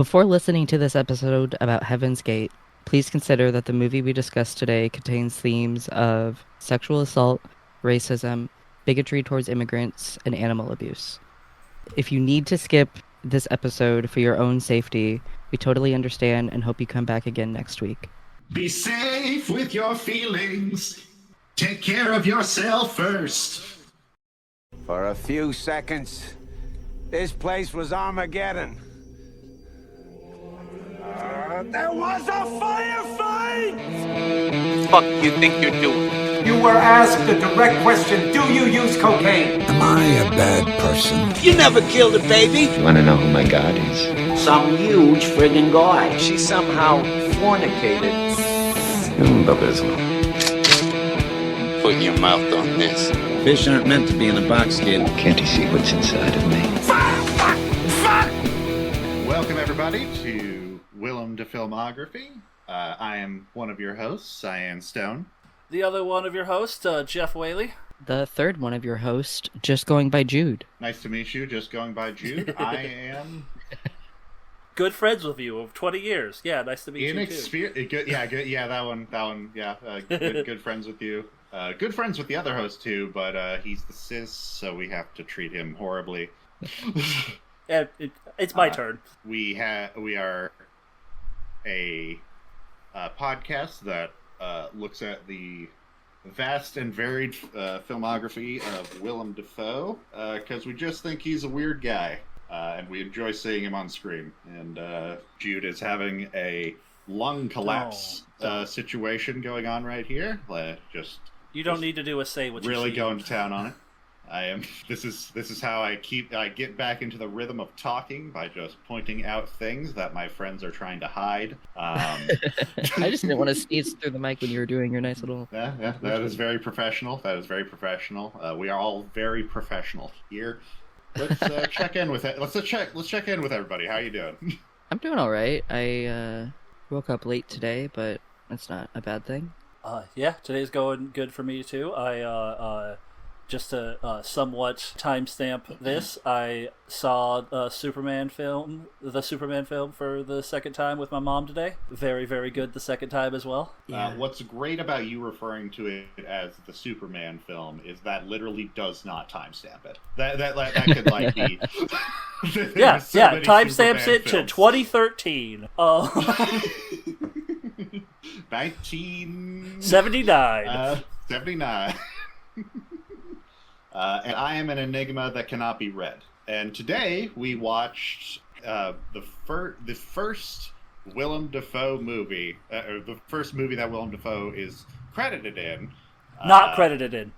Before listening to this episode about Heaven's Gate, please consider that the movie we discussed today contains themes of sexual assault, racism, bigotry towards immigrants, and animal abuse. If you need to skip this episode for your own safety, we totally understand and hope you come back again next week. Be safe with your feelings. Take care of yourself first. For a few seconds, this place was Armageddon. There was a firefight! Fuck you think you're doing? You were asked a direct question. Do you use cocaine? Am I a bad person? You never killed a baby! You want to know who my God is? Some huge friggin' guy. She somehow fornicated. Bubism. Put your mouth on this. Fish aren't meant to be in a box, kid. Can't you see what's inside of me? Welcome, everybody, to Willem Dafilmography. I am one of your hosts, Cyan Stone. The other one of your hosts, Jeff Whaley. The third one of your host, just going by Jude. Nice to meet you, just going by Jude. I am... Good friends with you of 20 years. Yeah, nice to meet you too. Good, that one, yeah. Good friends with you. Good friends with the other host too, but he's the cis, so we have to treat him horribly. Yeah, it's my turn. We are a podcast that looks at the vast and varied filmography of Willem Dafoe, because we just think he's a weird guy, and we enjoy seeing him on screen. And Jude is having a lung collapse situation going on right here. You don't need to do a say what you really see. Going to town on it. I am. This is how I get back into the rhythm of talking, by just pointing out things that my friends are trying to hide. I just didn't want to sneeze through the mic when you were doing your nice little... Yeah, that is very professional. We are all very professional here. Let's check in with it. Let's check in with everybody. How you doing? I'm doing all right. I woke up late today, but that's not a bad thing. Yeah, today's going good for me too. Just to somewhat timestamp this, I saw the Superman film for the second time with my mom today. Very, very good the second time as well. Yeah. What's great about you referring to it as the Superman film is that literally does not timestamp it. That could like be... yeah, timestamps it films. to 2013. 1979. 79. And I am an enigma that cannot be read. And today we watched the first Willem Dafoe movie, or the first movie that Willem Dafoe is credited in. Not credited in.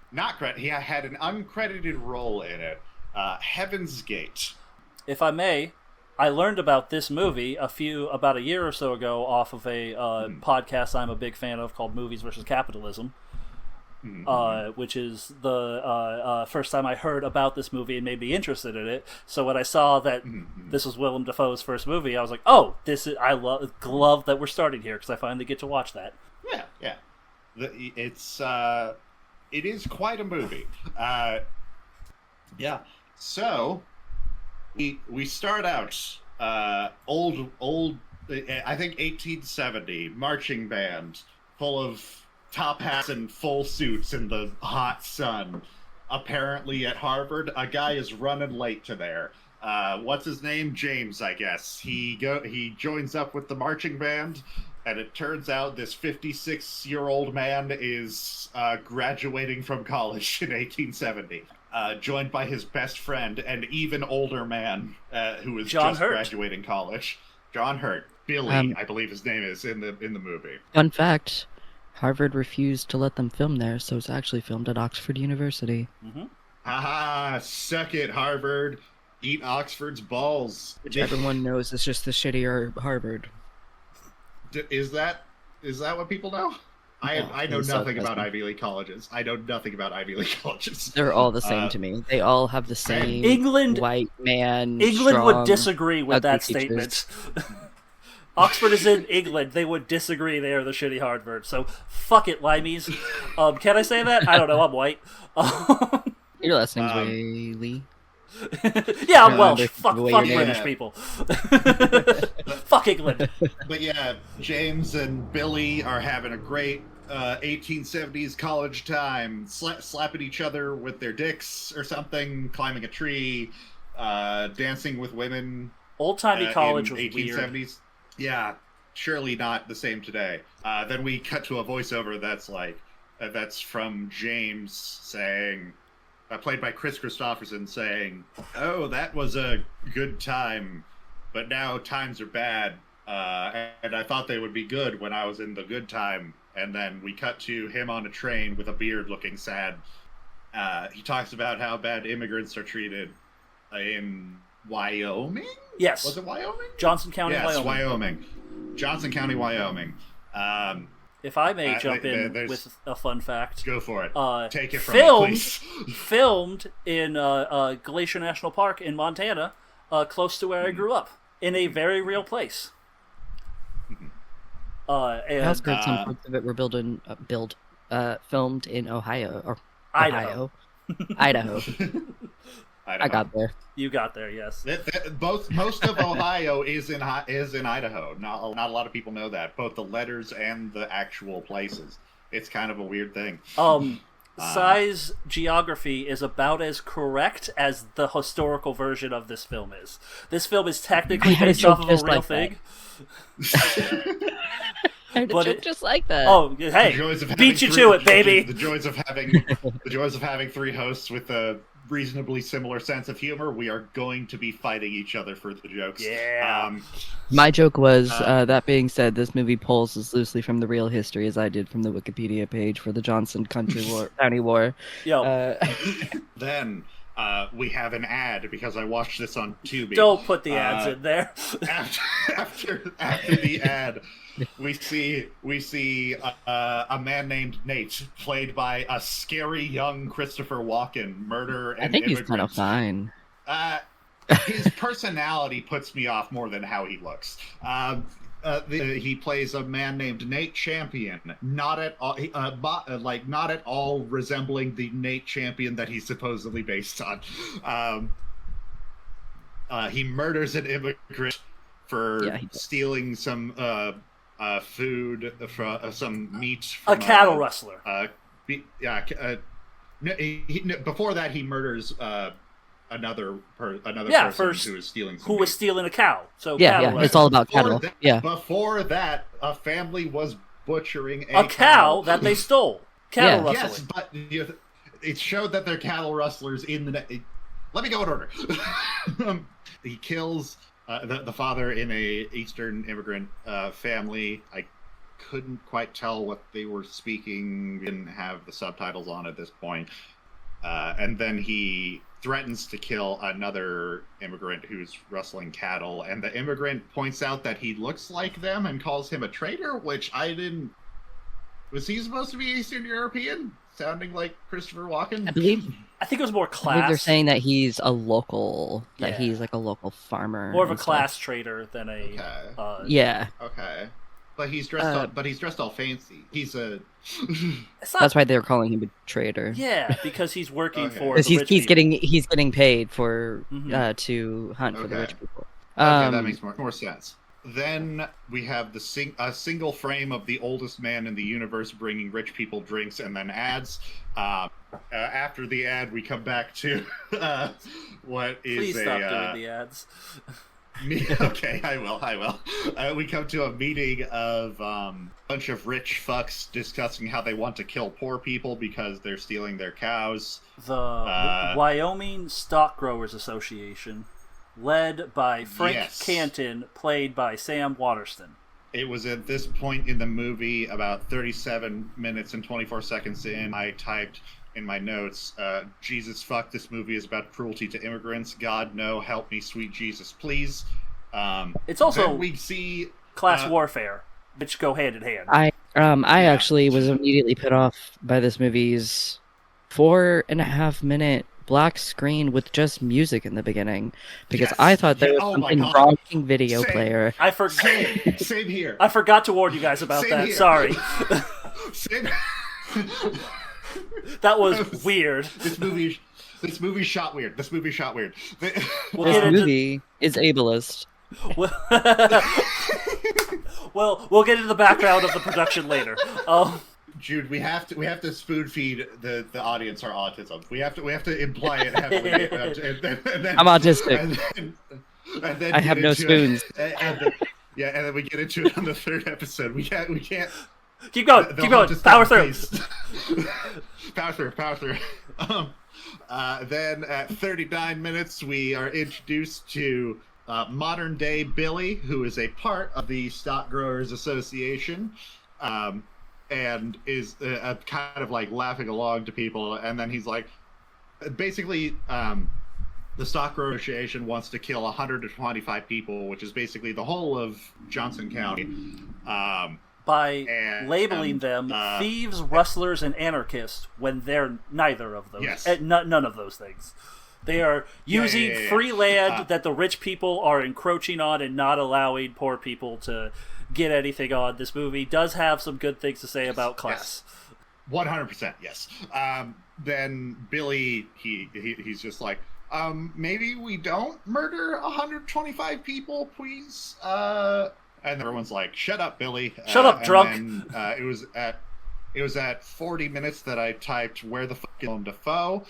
He had an uncredited role in it. Heaven's Gate. If I may, I learned about this movie about a year or so ago off of a podcast I'm a big fan of called Movies vs. Capitalism. Which is the first time I heard about this movie and made me interested in it. So when I saw that this was Willem Dafoe's first movie, I was like, "Oh, I love that we're starting here because I finally get to watch that." Yeah. It is quite a movie. Yeah. So we start out old. I think 1870 marching band full of top hats and full suits in the hot sun. Apparently at Harvard, a guy is running late to there. What's his name? James, I guess. He joins up with the marching band, and it turns out this 56-year-old man is graduating from college in 1870. Joined by his best friend, an even older man who is John just Hurt. Graduating college. John Hurt. Billy, I believe his name is in the movie. Fun fact, Harvard refused to let them film there, so it's actually filmed at Oxford University. Haha, suck it, Harvard. Eat Oxford's balls. Which everyone knows is just the shittier Harvard. Is that what people know? I know nothing about Ivy League colleges. They're all the same to me. They all have the same white man. England would disagree with that statement. Oxford is in England. They would disagree they are the shitty Harvard. So, fuck it, limeys. Can I say that? I don't know. I'm white. Your last name's Whaley. Yeah, I'm Welsh. Fuck British people. Fuck England. But yeah, James and Billy are having a great 1870s college time, slapping each other with their dicks or something, climbing a tree, dancing with women. Old-timey college in was 1870s. weird. Yeah, surely not the same today. Then we cut to a voiceover that's from James saying, played by Chris Christopherson, saying, "Oh, that was a good time, but now times are bad, and I thought they would be good when I was in the good time." And then we cut to him on a train with a beard looking sad. He talks about how bad immigrants are treated in Wyoming? Yes. Was it Wyoming? Johnson County, yes, Wyoming. Johnson County, Wyoming. If I may jump in there's- with a fun fact. Go for it. Take it from filmed, me, please. filmed in Glacier National Park in Montana, close to where I grew up, in a very real place. I also heard some parts of it were filmed in Ohio or Idaho. Idaho. I got there. You got there, yes. Most of Ohio is in Idaho. Not a lot of people know that. Both the letters and the actual places. It's kind of a weird thing. Size geography is about as correct as the historical version of this film is. This film is technically based off of a real thing. But it's just like that. Oh, hey, beat you to it, baby. The joys of having three hosts with a reasonably similar sense of humor. We are going to be fighting each other for the jokes. Yeah. My joke was, that being said, this movie pulls as loosely from the real history as I did from the Wikipedia page for the Johnson County War. Yo. Then we have an ad because I watched this on Tubi. Don't put the ads in there. after the ad, we see a man named Nate, played by a scary young Christopher Walken, murder and I think immigrant. he's kind of fine. His personality puts me off more than how he looks. He plays a man named Nate Champion, not at all resembling the Nate Champion that he's supposedly based on. He murders an immigrant for stealing some food from some meat. From, a cattle rustler. Before that, he murders another person who was stealing some who meat. was stealing a cow. So it's all about cattle. Before that, a family was butchering a cow that they stole. Cattle rustling. Yes, but it showed that they're cattle rustlers in the. Let me go in order. He kills the father in a Eastern immigrant family. I couldn't quite tell what they were speaking. Didn't have the subtitles on at this point. And then he threatens to kill another immigrant who's rustling cattle, and the immigrant points out that he looks like them and calls him a traitor, which I didn't... Was he supposed to be Eastern European? Sounding like Christopher Walken? I think it was more class. I think they're saying that he's a local, that he's like a local farmer. More of a class traitor than a... yeah. Okay. But he's dressed all fancy. He's a... That's why they're calling him a traitor. Yeah, because he's working for the rich people. He's getting paid for to hunt for the rich people. Okay, that makes more sense. Then we have a single frame of the oldest man in the universe bringing rich people drinks, and then ads. After the ad, we come back to what is Please stop doing the ads. Okay, I will. We come to a meeting of a bunch of rich fucks discussing how they want to kill poor people because they're stealing their cows. The Wyoming Stock Growers Association, led by Frank Canton, played by Sam Waterston. It was at this point in the movie, about 37 minutes and 24 seconds in, I typed in my notes, Jesus fuck, this movie is about cruelty to immigrants. God, no, help me, sweet Jesus, please. It's also we see class warfare, which go hand in hand. I actually was immediately put off by this movie's 4.5-minute black screen with just music in the beginning, because I thought there was something wrong with video player. Same here. I forgot to warn you guys about that. Here. Sorry. That was weird. This movie shot weird. This movie is ableist. Well, well, we'll get into the background of the production later. Jude, we have to spoon feed the audience our autism. We have to imply it heavily. and then, I'm autistic. And then I have no spoons. And then we get into it on the third episode. We can't. Keep going. Power through. Power through. Then at 39 minutes, we are introduced to modern day Billy, who is a part of the Stock Growers Association. And is kind of like laughing along to people, and then he's like, basically, the Stock Growers Association wants to kill 125 people, which is basically the whole of Johnson County, by labeling them thieves, rustlers, and anarchists when they're neither of those. Yes. None of those things. They are using free land that the rich people are encroaching on and not allowing poor people to get anything on. This movie does have some good things to say about class. 100%, yes. Then Billy, he's just like, maybe we don't murder 125 people, please. And everyone's like, "Shut up, Billy! Shut up, drunk!" And then, it was at 40 minutes that I typed, "Where the fuck is Willem Dafoe?"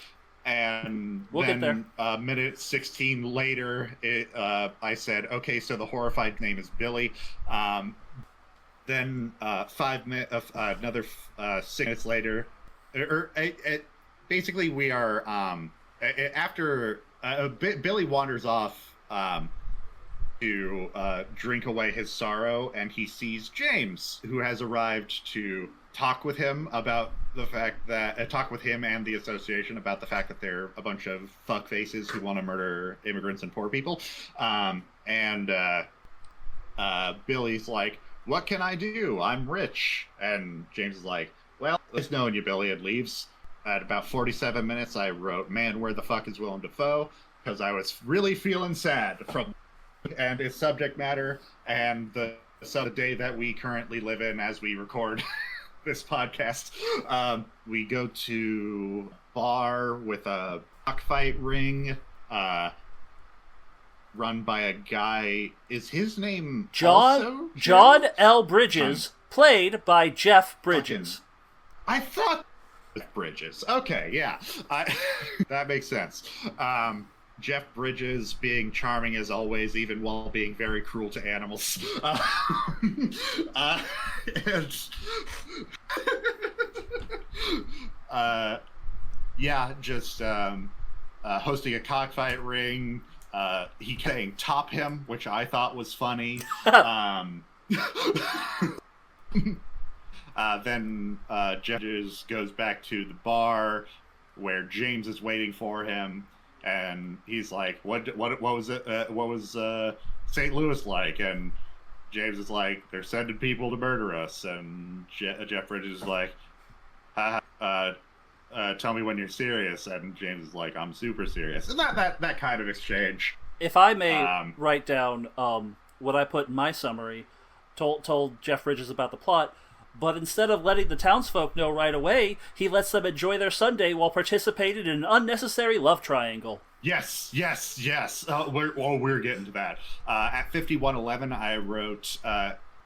And we'll then get there. Minute 16 later, I said, "Okay, so the horrified name is Billy." Then another 6 minutes later, basically we are after Billy wanders off to drink away his sorrow, and he sees James, who has arrived to talk with him about the fact that talk with him and the association about the fact that they're a bunch of fuckfaces who want to murder immigrants and poor people. Billy's like, "What can I do? I'm rich." And James is like, "Well, it's knowing you, Billy," and leaves. At about 47 minutes, I wrote, "Man, where the fuck is Willem Dafoe?" Because I was really feeling sad from and its subject matter and the day that we currently live in as we record this podcast. We go to a bar with a cockfight ring, run by a guy. Is his name John L. Bridges, played by Jeff Bridges. I thought Bridges. Okay, yeah, that makes sense. Jeff Bridges being charming as always, even while being very cruel to animals. Just hosting a cockfight ring. He saying "top him," which I thought was funny. Then Judges goes back to the bar where James is waiting for him, and he's like, "What was it? What was St. Louis like?" And James is like, "They're sending people to murder us." And Jeff Bridges is like, "Tell me when you're serious." And James is like, "I'm super serious." And that kind of exchange. If I may write down what I put in my summary, told Jeff Bridges about the plot. But instead of letting the townsfolk know right away, he lets them enjoy their Sunday while participating in an unnecessary love triangle. Yes. We're getting to that. At 51:11, I wrote,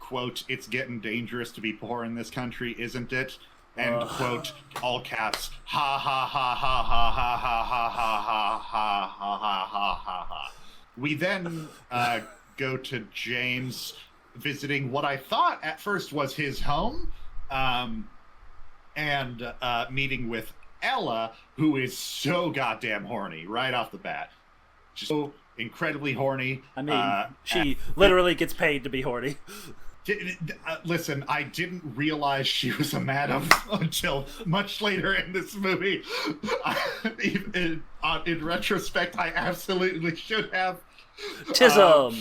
quote, "It's getting dangerous to be poor in this country, isn't it?" End quote, all caps, ha ha ha ha ha ha ha ha ha ha ha ha ha ha. We then go to James visiting what I thought at first was his home, and meeting with Ella, who is so goddamn horny right off the bat. Just so incredibly horny. I mean, she literally gets paid to be horny. Listen, I didn't realize she was a madam until much later in this movie. In retrospect, I absolutely should have. Tism.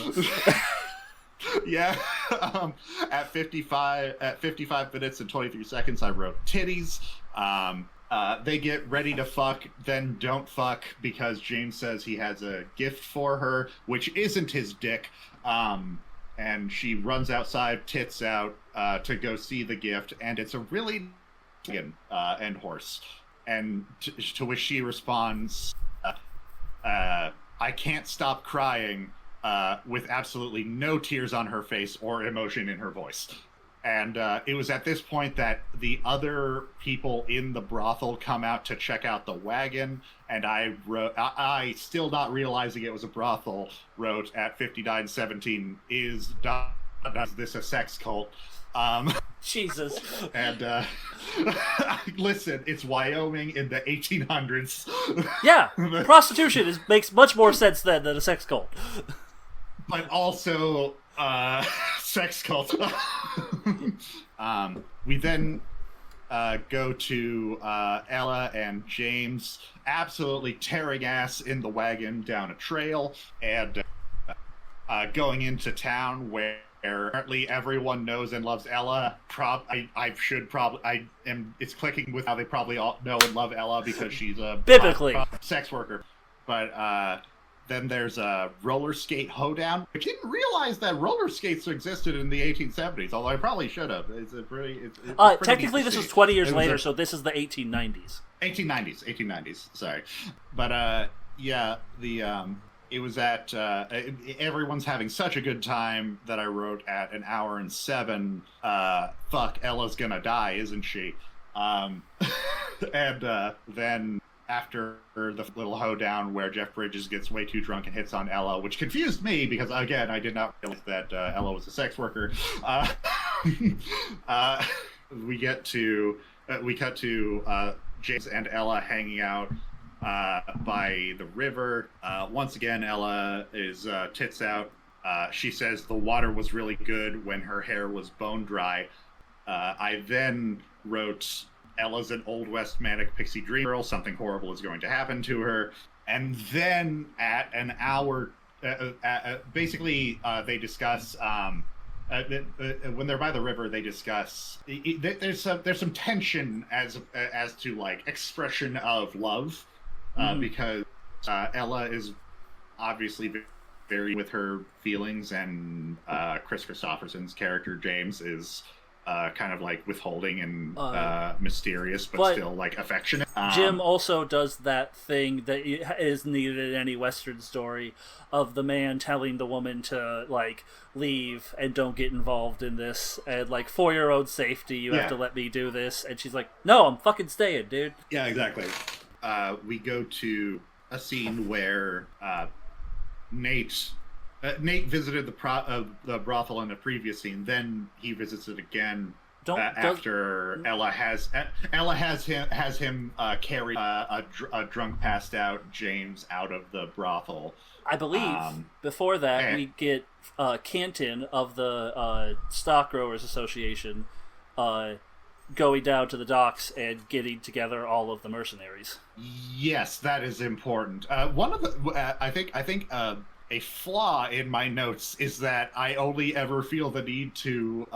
Yeah. At 55 minutes and 23 seconds, I wrote titties. They get ready to fuck, then don't fuck because James says he has a gift for her, which isn't his dick. And she runs outside, tits out, to go see the gift, and it's a really and horse. And to which she responds, "I can't stop crying. with absolutely no tears on her face or emotion in her voice. And it was at this point that the other people in the brothel come out to check out the wagon, and I still not realizing it was a brothel, wrote at 5917, is this a sex cult? Jesus. And listen, it's Wyoming in the 1800s. Yeah, prostitution makes much more sense than a sex cult. But also sex cult. We then go to Ella and James absolutely tearing ass in the wagon down a trail, and going into town where apparently everyone knows and loves Ella. It's clicking with how they probably all know and love Ella because she's a biblically sex worker. But then there's a roller skate hoedown. I didn't realize that roller skates existed in the 1870s, although I probably should have. It's pretty technically, this is 20 years later, so this is the 1890s. 1890s, sorry. But, yeah, it was at, everyone's having such a good time that I wrote at an hour and 7, fuck, Ella's gonna die, isn't she? And then after the little hoedown where Jeff Bridges gets way too drunk and hits on Ella, which confused me because, again, I did not realize that Ella was a sex worker. We cut to James and Ella hanging out by the river. Once again, Ella is tits out. She says the water was really good when her hair was bone dry. I then wrote, Ella's an Old West manic pixie dream girl. Something horrible is going to happen to her. And then at an hour, basically, they discuss. When they're by the river, they discuss. There's some tension as to like expression of love, because Ella is obviously very with her feelings, and Chris Christopherson's character James is kind of like withholding and mysterious, but still like affectionate. Jim also does that thing that is needed in any Western story of the man telling the woman to like leave and don't get involved in this, and like for your own safety you have to let me do this, and she's like, no, I'm fucking staying, dude. Yeah, exactly. We go to a scene where Nate visited the brothel in the previous scene. Then he visits it again after Ella has him carry a drunk, passed out James out of the brothel. I believe before that we get Canton of the Stock Growers Association going down to the docks and getting together all of the mercenaries. Yes, that is important. One of the I think a flaw in my notes is that I only ever feel the need to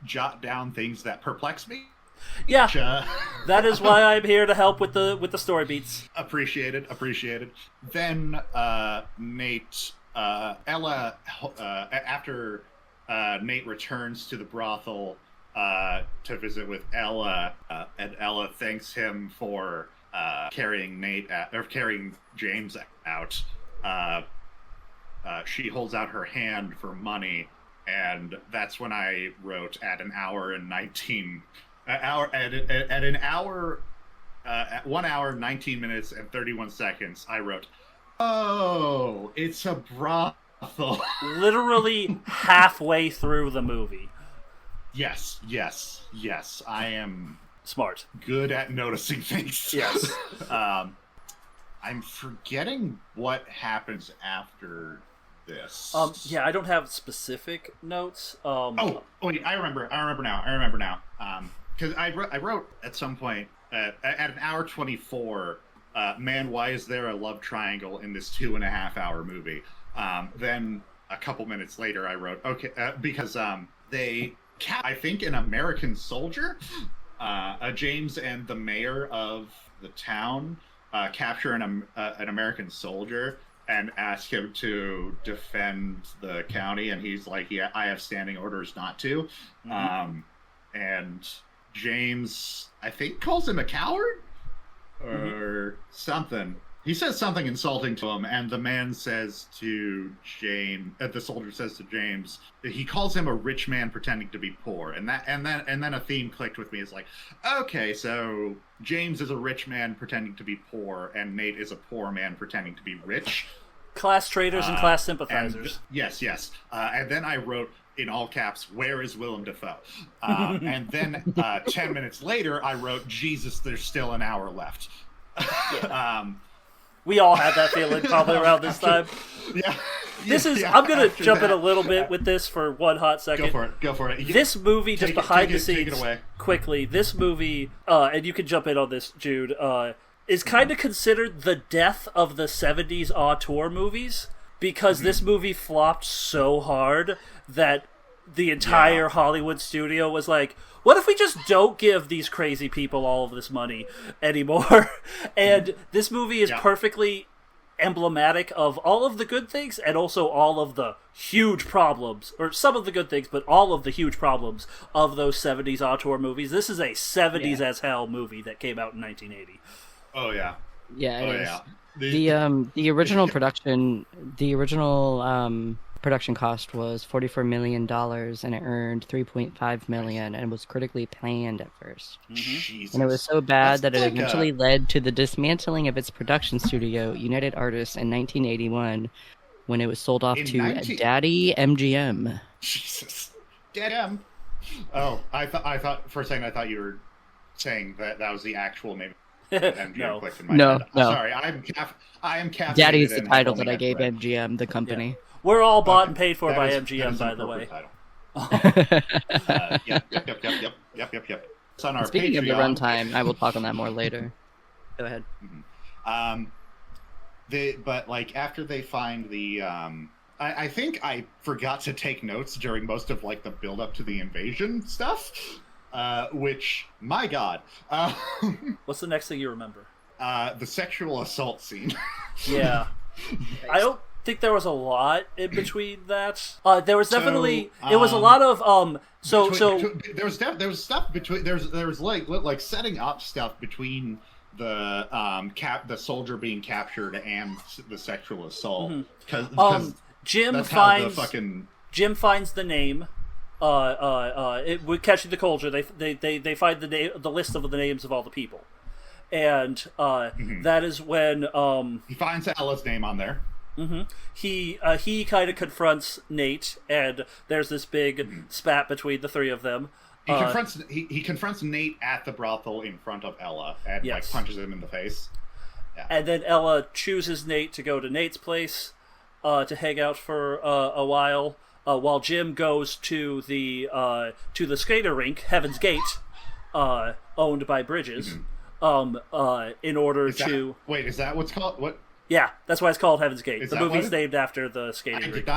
jot down things that perplex me. Yeah, that is why I'm here to help with the story beats. Appreciated. Then Nate, Ella, after Nate returns to the brothel to visit with Ella, and Ella thanks him for carrying James out. She holds out her hand for money, and that's when I wrote at 1 hour 19 minutes and 31 seconds. I wrote, "Oh, it's a brothel." Literally halfway through the movie. Yes. I am smart, good at noticing things. Yes. I'm forgetting what happens after this. Yeah, I don't have specific notes. Wait, I remember now. Because I wrote at some point at 1 hour 24. Man, why is there a love triangle in this 2.5 hour movie? Then a couple minutes later, I wrote, okay, because they, I think, an American soldier, James and the mayor of the town capture an American soldier and ask him to defend the county, and he's like, yeah, I have standing orders not to. And James, I think, calls him a coward or something. he says something insulting to him, and the man says to James, the soldier says to James, he calls him a rich man pretending to be poor, and then a theme clicked with me. It's like, okay, so James is a rich man pretending to be poor, and Nate is a poor man pretending to be rich. Class traitors and class sympathizers. Yes. And then I wrote in all caps, "Where is Willem Dafoe?" And then 10 minutes later, I wrote, "Jesus, there's still an hour left." We all had that feeling probably around this time. Yeah. I'm going to jump in a little bit with this for one hot second. Go for it. This movie, just behind the scenes, take it away. Quickly, this movie, and you can jump in on this, Jude, is kind of considered the death of the 70s auteur movies, because this movie flopped so hard that the entire Hollywood studio was like, what if we just don't give these crazy people all of this money anymore? And this movie is perfectly emblematic of all of the good things and also all of the huge problems, or some of the good things, but all of the huge problems of those 70s auteur movies. This is a 70s as hell movie that came out in 1980. Oh, yeah. Yeah, it is. The original production cost was $44 million, and it earned $3.5 million, and was critically panned at first. Jesus. And it was so bad that it eventually led to the dismantling of its production studio, United Artists, in 1981, when it was sold off to Daddy MGM. Jesus. Daddy M. Oh, I thought for a second I you were saying that was the actual name. No. No. Sorry, I am caffeinated. Daddy is the title that I gave MGM, the company. Yeah. We're all bought and paid for by MGM, by the way. Yep. It's on our Speaking Patreon. of the runtime, I will talk on that more later. Go ahead. But like after they find the, I think I forgot to take notes during most of like the build up to the invasion stuff. Which, my God. What's the next thing you remember? The sexual assault scene. Yeah. I don't think there was a lot in between that. There was definitely it was a lot of there was stuff between there was like setting up stuff between the soldier being captured and the sexual assault, because Jim finds the name. It would catch you the culture. They find the list of the names of all the people, and that is when he finds Ella's name on there. He kind of confronts Nate, and there's this big spat between the three of them. He confronts Nate at the brothel in front of Ella and like punches him in the face. Yeah. And then Ella chooses Nate to go to Nate's place to hang out for a while. While Jim goes to the skater rink, Heaven's Gate, owned by Bridges, in order to... Wait, is that what's called? What? Yeah, that's why it's called Heaven's Gate. Is the movie's named after the skating rink.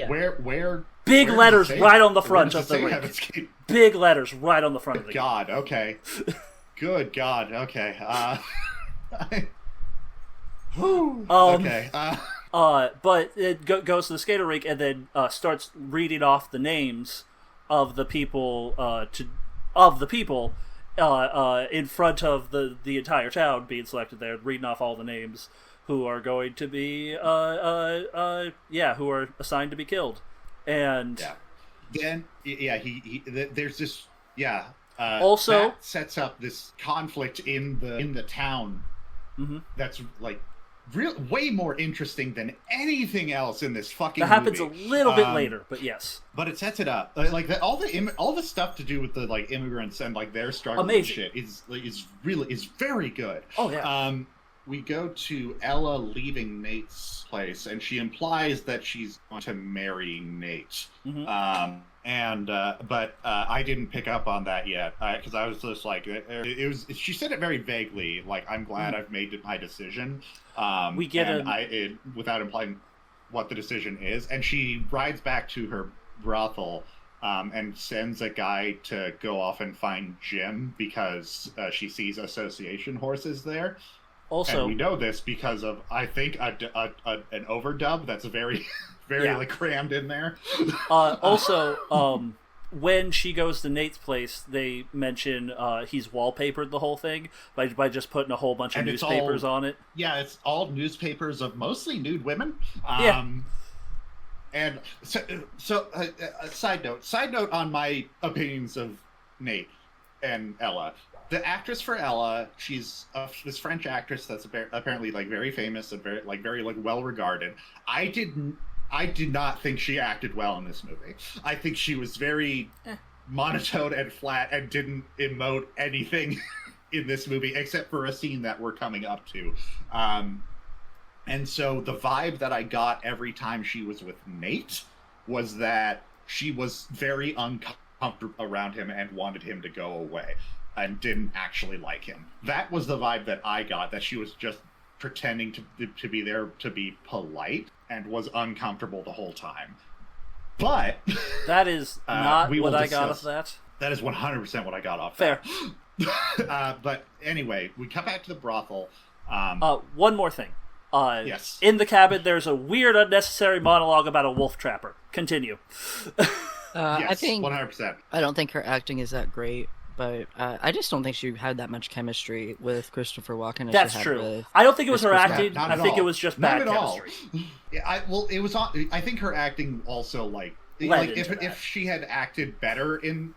Where? Big letters right on the front of the rink. Big letters right on the front of the God, okay. Good God, okay. Okay. But it goes to the skater rink and then starts reading off the names of the people in front of the entire town being selected there, reading off all the names who are going to be who are assigned to be killed. And then there's this also that sets up this conflict in the town that's like way more interesting than anything else in this fucking movie. That happens a little bit later, but yes. But it sets it up like that. All the stuff to do with the like immigrants and like their struggle and shit is very good. Oh yeah. We go to Ella leaving Nate's place, and she implies that she's going to marry Nate. But I didn't pick up on that yet because I was just like, it was. She said it very vaguely, like, "I'm glad I've made my decision." We get without implying what the decision is, and she rides back to her brothel and sends a guy to go off and find Jim because she sees association horses there. Also, and we know this because of, I think, an overdub that's very, very like crammed in there. when she goes to Nate's place, they mention he's wallpapered the whole thing by just putting a whole bunch of newspapers on it. Yeah, it's all newspapers of mostly nude women. Yeah. And so side note on my opinions of Nate and Ella. The actress for Ella, she's this French actress that's apparently like very famous and very well regarded. I did not think she acted well in this movie. I think she was very monotone and flat and didn't emote anything in this movie except for a scene that we're coming up to. And so the vibe that I got every time she was with Nate was that she was very uncomfortable around him and wanted him to go away and didn't actually like him. That was the vibe that I got, that she was just pretending to be there to be polite and was uncomfortable the whole time. But that is not what I got off that. That is 100% what I got off Fair. That. But anyway, we come back to the brothel. One more thing. Yes. In the cabin, there's a weird, unnecessary monologue about a wolf trapper. Continue. Yes, I think 100%. I don't think her acting is that great, but I just don't think she had that much chemistry with Christopher Walken. That's true. I don't think it was her acting. I think it was just bad chemistry. Yeah, it was. I think her acting also if she had acted better in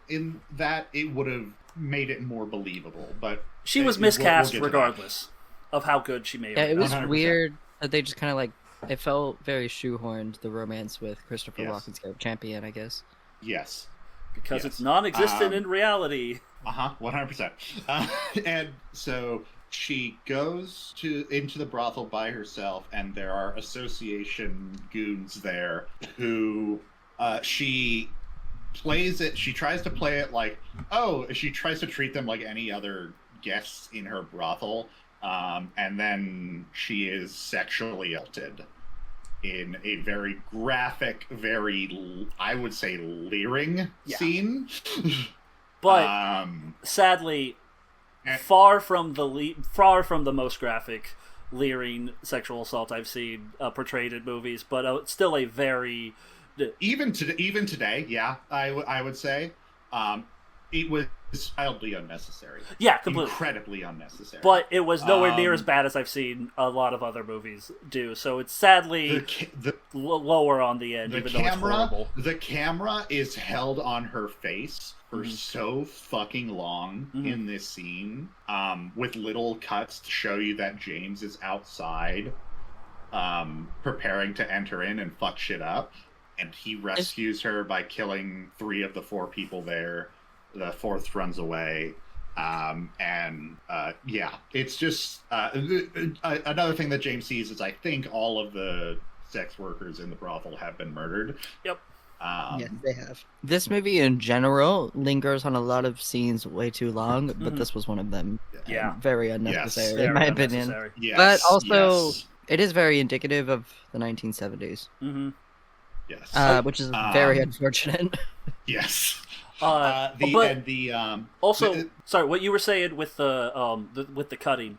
that, it would have made it more believable. But she was miscast regardless of how good she made it. Yeah, it was 100%. weird that they just kind of it felt very shoehorned, the romance with Christopher Walken's champion, I guess. Yes. Because it's non-existent in reality. 100%. And so she goes into the brothel by herself, and there are association goons there who she plays it. She tries to play it she tries to treat them like any other guests in her brothel, and then she is sexually assaulted in a very graphic, very, I would say, leering scene. But sadly, far from the most graphic, leering sexual assault I've seen portrayed in movies, but still a very even today, yeah, I would say, it was wildly unnecessary. Yeah, completely. Incredibly unnecessary. But it was nowhere near as bad as I've seen a lot of other movies do. So it's sadly lower on the end, even though it's horrible. The camera is held on her face for so fucking long in this scene, with little cuts to show you that James is outside, preparing to enter in and fuck shit up. And he rescues her by killing 3 of the 4 people there. The 4th runs away. It's just another thing that James sees is I think all of the sex workers in the brothel have been murdered. Yep. Yes, they have. This movie in general lingers on a lot of scenes way too long, but this was one of them. Yeah. Very unnecessary, Yes, in my opinion. Yes, but also, it is very indicative of the 1970s. Mm-hmm. Yes. Which is very unfortunate. Yes. Sorry, what you were saying with the cutting,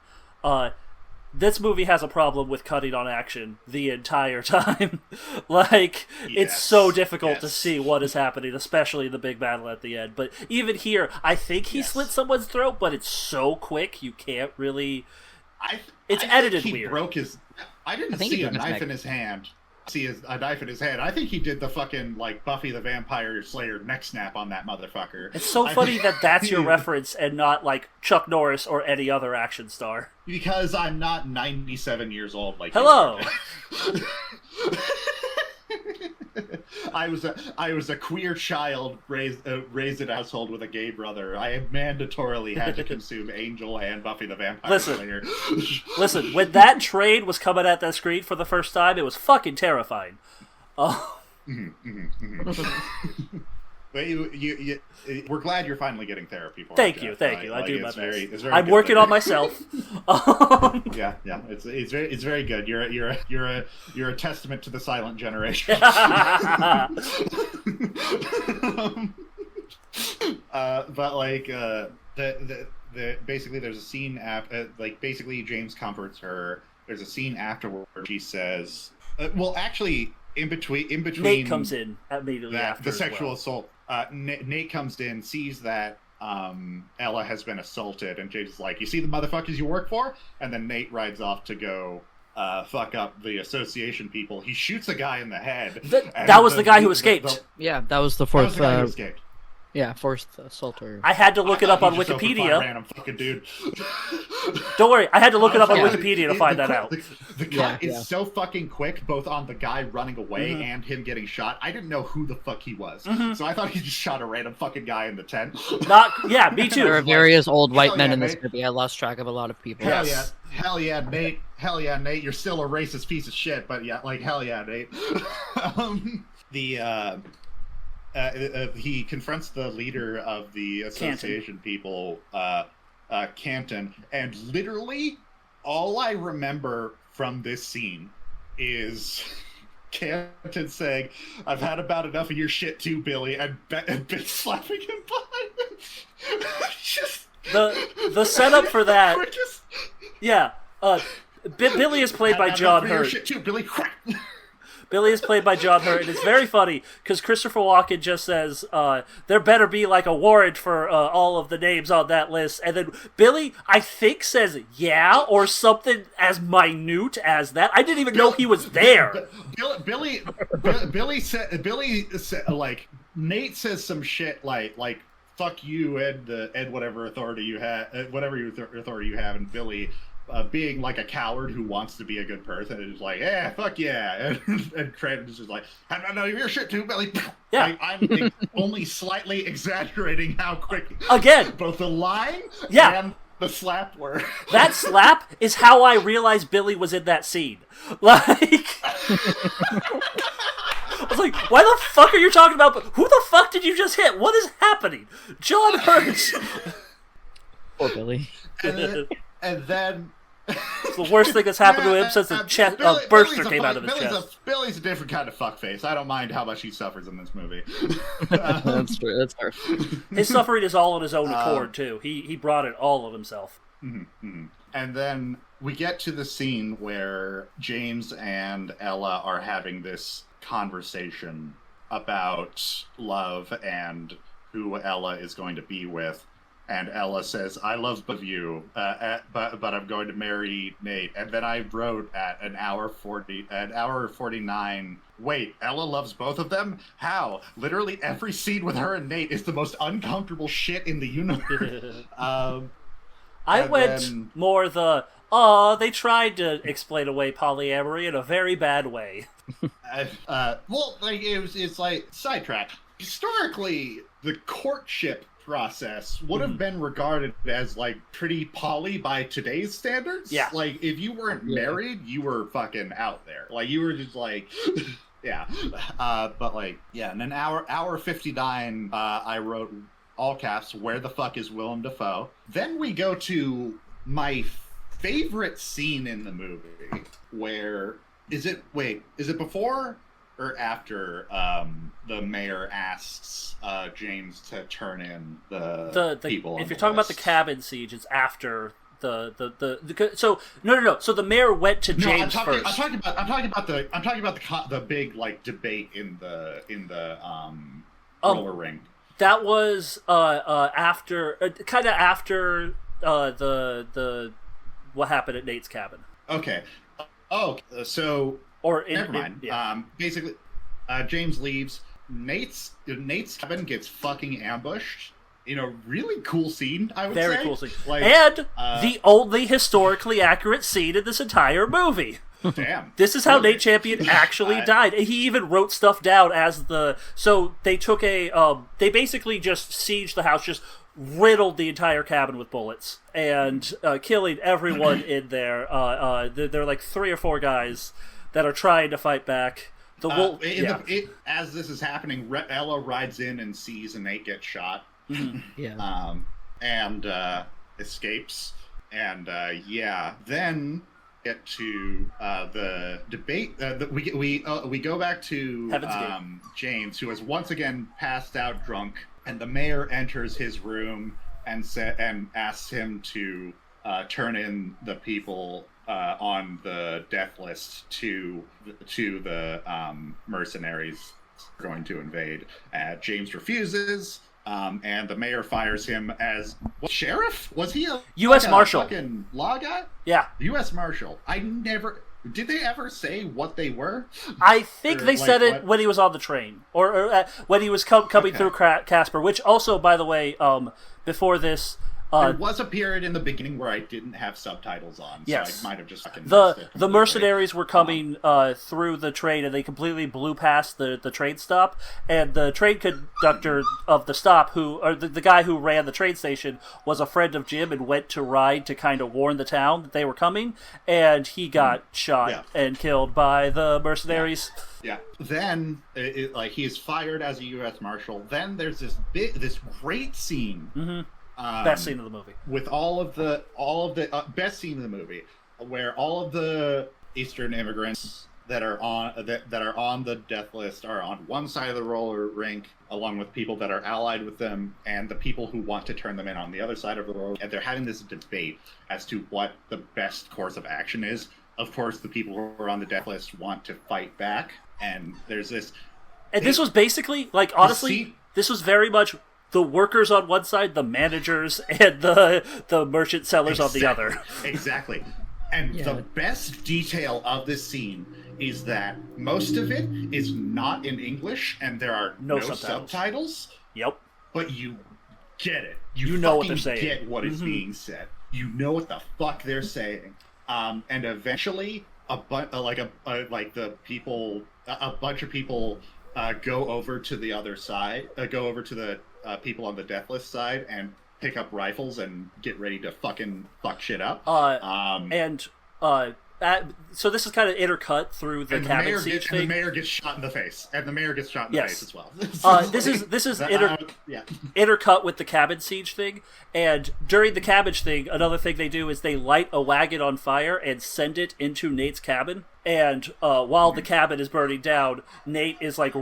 this movie has a problem with cutting on action the entire time. It's so difficult to see what is happening, especially the big battle at the end. But even here, I think he slit someone's throat, but it's so quick you can't really. It's edited weird. I didn't see a knife in his hand. A knife in his hand. I think he did the fucking Buffy the Vampire Slayer neck snap on that motherfucker. It's so funny that that's your reference and not Chuck Norris or any other action star. Because I'm not 97 years old like Hello. I was a queer child raised in a household with a gay brother. I mandatorily had to consume Angel and Buffy the Vampire Slayer. Listen, when that train was coming at that screen for the first time, it was fucking terrifying. But we're glad you're finally getting therapy for it. Thank you. I do my best. I'm good working on myself. Yeah. It's very good. You're a testament to the silent generation. Basically there's a scene basically James comforts her. There's a scene afterward where she says, in between Nate comes in immediately after the sexual assault. Nate comes in, sees that Ella has been assaulted, and James is like, "You see the motherfuckers you work for?" And then Nate rides off to go fuck up the association people. He shoots a guy in the head. That was the guy who escaped. Yeah, that was the That was fourth. the guy who escaped. Yeah, forced assaulter. I had to look it up on Wikipedia. Random fucking dude. Don't worry, I had to look it up on Wikipedia to find that out. The cut is so fucking quick, both on the guy running away and him getting shot. I didn't know who the fuck he was, so I thought he just shot a random fucking guy in the tent. Yeah, me too. There are various old white men yeah, in this Nate. movie. I lost track of a lot of people. Hell yeah, Nate. Hell yeah, Nate. You're still a racist piece of shit, but yeah, like hell yeah, Nate. He confronts the leader of the association people, Canton, and literally all I remember from this scene is Canton saying, "I've had about enough of your shit too, Billy," and bitch slapping him behind him. Just the setup for that. quickest. Yeah, Billy is played by John Your Hurt. shit too, Billy. Billy is played by John Hurt, and it's very funny because Christopher Walken just says, there better be like a warrant for all of the names on that list. And then Billy, I think, says yeah, or something as minute as that. I didn't even know he was there. Billy said, like, Nate says some shit like fuck you and whatever authority you have, authority you have, and Billy, being like a coward who wants to be a good person, is like, "Yeah, fuck yeah," and Craig is just like, "I don't know your shit too, Billy." Yeah, I'm only slightly exaggerating how quick again both the line and the slap were. That slap is how I realized Billy was in that scene. Like, I was like, "Why the fuck are you talking about? Who the fuck did you just hit? What is happening?" John Hurt. Poor Billy. And then it's the worst thing that's happened to him since the burster came out of his chest. Billy's a different kind of fuckface. I don't mind how much he suffers in this movie. That's true. That's fair. His suffering is all on his own accord, too. He brought it all of himself. And then we get to the scene where James and Ella are having this conversation about love and who Ella is going to be with. And Ella says, "I love both of you, but I'm going to marry Nate." And then I wrote at an hour 49. Wait, Ella loves both of them? How? Literally every scene with her and Nate is the most uncomfortable shit in the universe. I went more the, they tried to explain away polyamory in a very bad way. It's like sidetrack. Historically, the courtship process would have been regarded as like pretty poly by today's standards. Yeah. Like if you weren't married, you were fucking out there. Like you were just like yeah. But like yeah, and an hour 59 I wrote all caps, "Where the fuck is Willem Dafoe?" Then we go to my favorite scene in the movie where is it before or after the mayor asks James to turn in the people. If you're talking about the cabin siege, it's after the so no. So the mayor went to James first. I'm talking about the big like debate in the roller ring. That was after kind of after the what happened at Nate's cabin. Okay. Oh, so. Never mind. Basically, James leaves. Nate's cabin gets fucking ambushed. Really cool scene, I would say. Very cool scene. Like, and the only historically accurate scene in this entire movie. Damn. This is how Nate Champion actually died. He even wrote stuff down as so they took they basically just sieged the house, just riddled the entire cabin with bullets, and killing everyone in there. There are like 3 or 4 guys that are trying to fight back. As this is happening, Ella rides in and sees Nate get shot. And escapes. And then get to the debate. We go back to James, who has once again passed out drunk, and the mayor enters his room and asks him to turn in the people on the death list to the mercenaries going to invade. James refuses, and the mayor fires him as sheriff. Was he a U.S. Marshal? Fucking law guy? Yeah, U.S. Marshal. Did they ever say what they were? I think they said it what? when he was on the train, or when he was coming through Casper. Which also, by the way, before this. There was a period in the beginning where I didn't have subtitles on, so yes. I might have just fucking missed it the mercenaries were coming through the train, and they completely blew past the train stop. And the train conductor of the stop, the guy who ran the train station, was a friend of Jim and went to ride to kind of warn the town that they were coming. And he got shot and killed by the mercenaries. Yeah. Then, he is fired as a U.S. Marshal. Then there's this great scene. Mm-hmm. Best scene of the movie. With all of the best scene of the movie, where all of the Eastern immigrants that are on the death list are on one side of the roller rink, along with people that are allied with them, and the people who want to turn them in on the other side of the roller. And they're having this debate as to what the best course of action is. Of course, the people who are on the death list want to fight back, and there's this. And this was basically, honestly, this was very much the workers on one side, the managers, and the merchant sellers on the other. Exactly. And the best detail of this scene is that most of it is not in English, and there are no subtitles. Yep. But you get it. You know what they're saying. Get what is being said. You know what the fuck they're saying. And eventually, a bunch of people go over to the other side. Go over to the people on the death list side and pick up rifles and get ready to fucking fuck shit up. So this is kind of intercut through the cabin siege thing. And the mayor gets shot in the face. And the mayor gets shot in the face as well. This is intercut with the cabin siege thing. And during the cabin thing, another thing they do is they light a wagon on fire and send it into Nate's cabin. And while the cabin is burning down, Nate is writes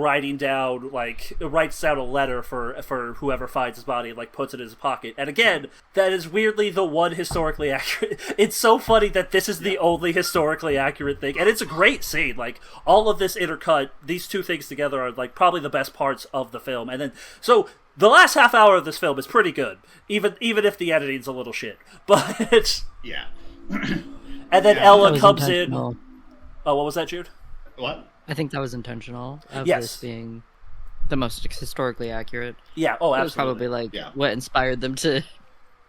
down a letter for whoever finds his body and puts it in his pocket. And again, that is weirdly the one historically accurate. It's so funny that this is the only historically accurate thing, and it's a great scene. All of this intercut, these two things together are probably the best parts of the film. And then so the last half hour of this film is pretty good, even if the editing's a little shit. But yeah. And then Ella comes in. Oh, what was that, Jude? What? I think that was intentional. This being the most historically accurate. Yeah. Oh, absolutely. It was probably what inspired them to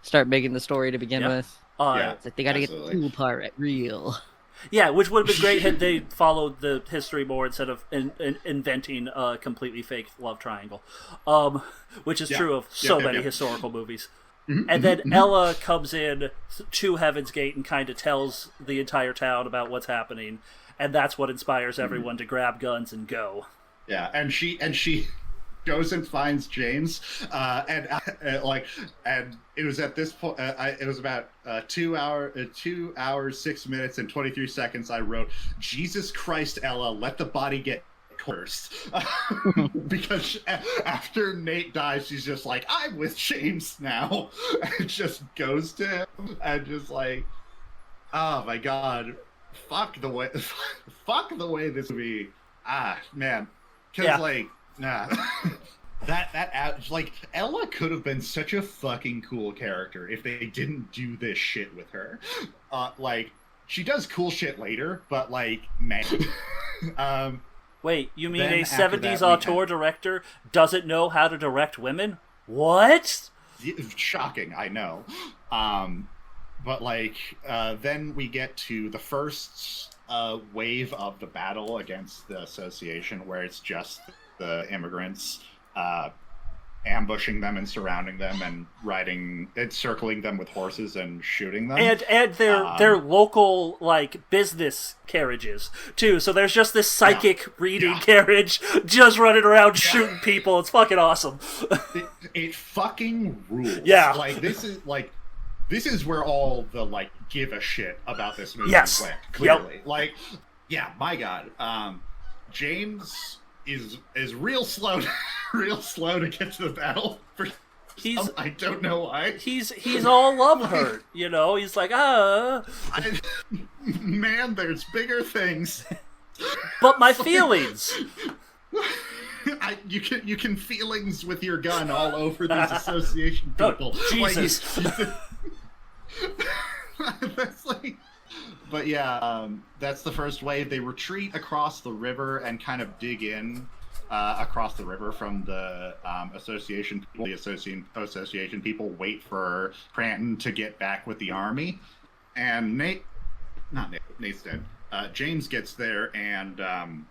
start making the story to begin with. It's they got to get the cool part real. Yeah, which would have been great had they followed the history more instead of inventing a completely fake love triangle, which is true of so many historical movies. And then Ella comes in to Heaven's Gate and kind of tells the entire town about what's happening, and that's what inspires everyone to grab guns and go. Yeah, and she goes and finds James, and it was at this point. It was about 2 hours 6 minutes and 23 seconds. I wrote, "Jesus Christ, Ella, let the body get cursed," because after Nate dies, she's just like, "I'm with James now," and just goes to him and just oh my god, fuck the way this movie, man, because nah. Ella could have been such a fucking cool character if they didn't do this shit with her. She does cool shit later, but man. Wait, you mean a 70s auteur director doesn't know how to direct women? What? Shocking, I know. But then we get to the first wave of the battle against the association, where it's just the immigrants ambushing them and surrounding them and circling them with horses and shooting them. And their local business carriages too. So there's just this psychic reading carriage just running around shooting people. It's fucking awesome. It fucking rules. Yeah. This is where all the give a shit about this movie went, clearly. Yep. My god. James is real slow to get to the battle. I don't know why. He's all love hurt, He's like, man, there's bigger things. But my feelings. you can feelings with your gun all over these association people. Oh, Jesus. That's like, but yeah, that's the first wave. They retreat across the river and kind of dig in across the river from the association people. The association people wait for Cranton to get back with the army, and Nate's dead. James gets there and